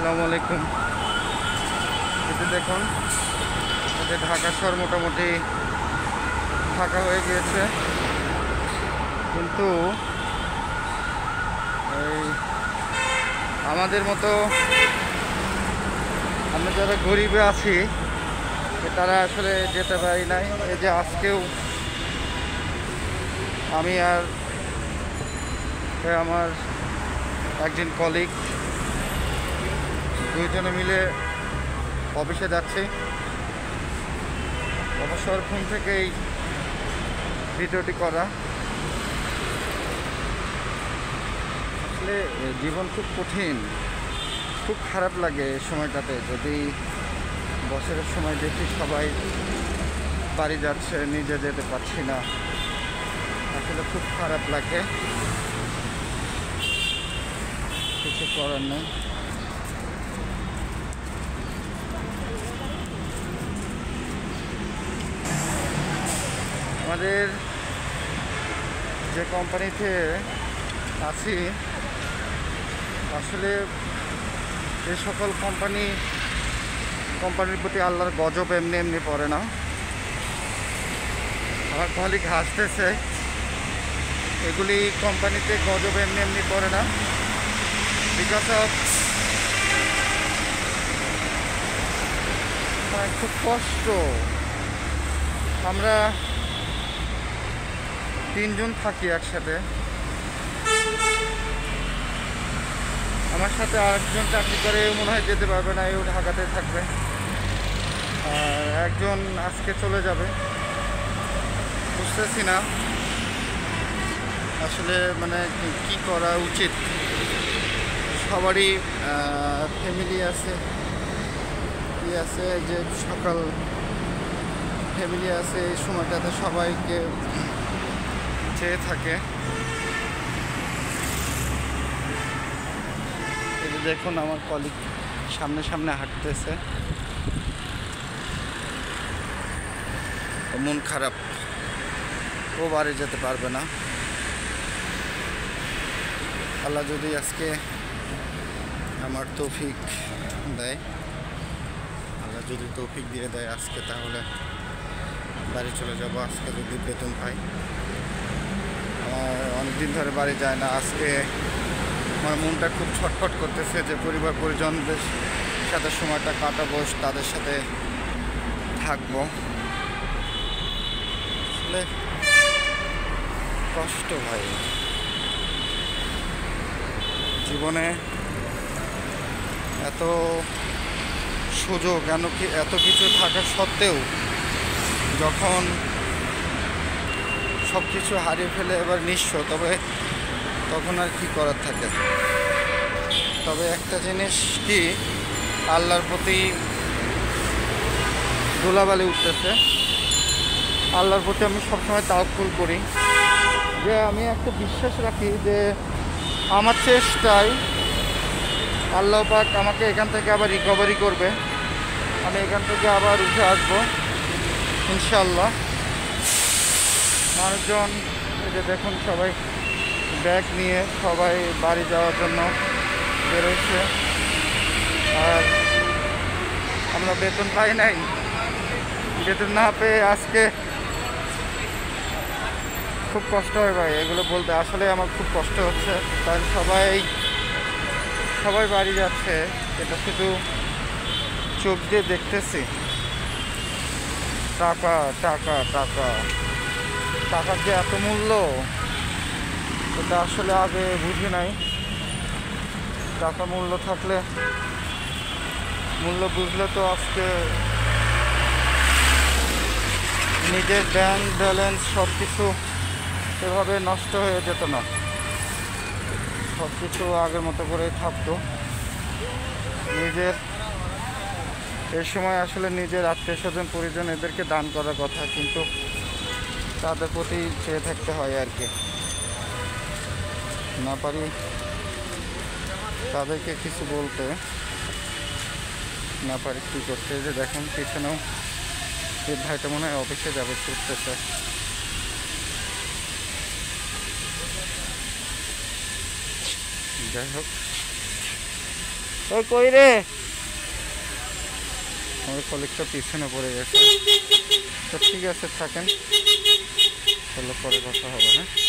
আসসালামু আলাইকুম। এতে দেখুন যে ঢাকা শহর মোটামুটি ফাঁকা হয়ে গিয়েছে, কিন্তু এই আমাদের মতো আমরা যারা গরিবে আছি তারা আসলে যেতে পারি নাই। এই যে আজকেও আমি আর আমার একজন কলিগ দুইজনে মিলে অফিসে যাচ্ছি। অবসর ফোন থেকেই ভিডিওটি করা। আসলে জীবন খুব কঠিন, খুব খারাপ লাগে এই সময়টাতে। যদি বছরের সময় দেখি সবাই বাড়ি যাচ্ছে, নিজে যেতে পারছি না, আসলে খুব খারাপ লাগে। কিছু করার নেই। আমাদের যে কোম্পানিতে আছি, আসলে এই সকল কোম্পানির প্রতি আল্লাহর গজব এমনি এমনি পড়ে না। আমার কলিগ হাসতেছে, এগুলি কোম্পানিতে গজব এমনি এমনি পড়ে না। বিকজ অফ খুব কষ্ট। আমরা তিনজন থাকি একসাথে। আমার সাথে আরেকজন চাকরি করে, মনে হয় যেতে পারবে না, এও ঢাকাতে থাকবে। আর একজন আজকে চলে যাবে। বুঝতেছি না আসলে মানে কি করা উচিত। সবারই ফ্যামিলি আছে, কি আছে, যে সকাল ফ্যামিলি আছে, এই সময়টাতে সবাইকে চেয়ে থাকে। এই যে দেখুন আমার কলিগ সামনে সামনে হাঁটতেছে, মন খারাপ, ও বাড়ি যেতে পারবে না। আল্লাহ যদি আজকে আমার তৌফিক দেয়, আল্লাহ যদি তৌফিক দিয়ে দেয় আজকে, তাহলে বাড়ি চলে যাব। আজকে যদি বেতন পাই। আমার অনেকদিন ধরে বাড়ি যায় না। আজকে আমার মনটা খুব ছটফট করতেছে যে পরিবার পরিজনদের সাথে সময়টা কাটাবো, তাদের সাথে থাকবো। আসলে কষ্ট ভাই, জীবনে এত সুযোগ, এত কিছু থাকা সত্ত্বেও যখন সব কিছু হারিয়ে ফেলে এবার নিঃস্ব, তখন আর কি করার থাকে। তবে একটা জিনিস কি, আল্লাহর প্রতি ধুলাবালি উঠতেছে। আল্লাহর প্রতি আমি সবসময় তাওয়াক্কুল করি, যে আমি একটা বিশ্বাস রাখি যে আমার চেষ্টায় আল্লাহ পাক আমাকে এখান থেকে আবার রিকভারি করবে। আমি এখান থেকে আবার উঠে আসবো ইনশাল্লাহ। মানুষজন এই যে দেখুন সবাই ব্যাগ নিয়ে সবাই বাড়ি যাওয়ার জন্য বেরোচ্ছে। আর আমরা বেতন পাই নাই। বেতন না পেয়ে আজকে খুব কষ্ট হয় ভাই, এগুলো বলতে আসলে আমার খুব কষ্ট হচ্ছে। কারণ সবাই বাড়ি যাচ্ছে, এটা শুধু চোখ দিয়ে দেখতেছি। টাকা টাকা টাকা টাকার যে এত মূল্য, এটা আসলে আগে বুঝি নাই। টাকা মূল্য থাকলে, মূল্য বুঝলে তো আজকে নিজের ব্যাংক ব্যালেন্স সব কিছু এভাবে নষ্ট হয়ে যেত না। সব কিছু আগের মতো করেই থাকতো। এই সময় আসলে নিজের আত্মীয় স্বজন পরিজন এদেরকে দান করার কথা, কিন্তু তাদের প্রতি চেয়ে থাকতে হয় আর কি। না পারি তাদেরকে কিছু বলতে, না পারি কী করতে। যে দেখুন পিছনেও এই ভাইটা মনে হয় অফিসে যাবে, ছুটতেছে। যাই হোক, ওই কই রে, আমার কলিগটা পিছনে পড়ে গেছে। তো ঠিক আছে, থাকেন, তাহলে পরে কথা হবে। হ্যাঁ।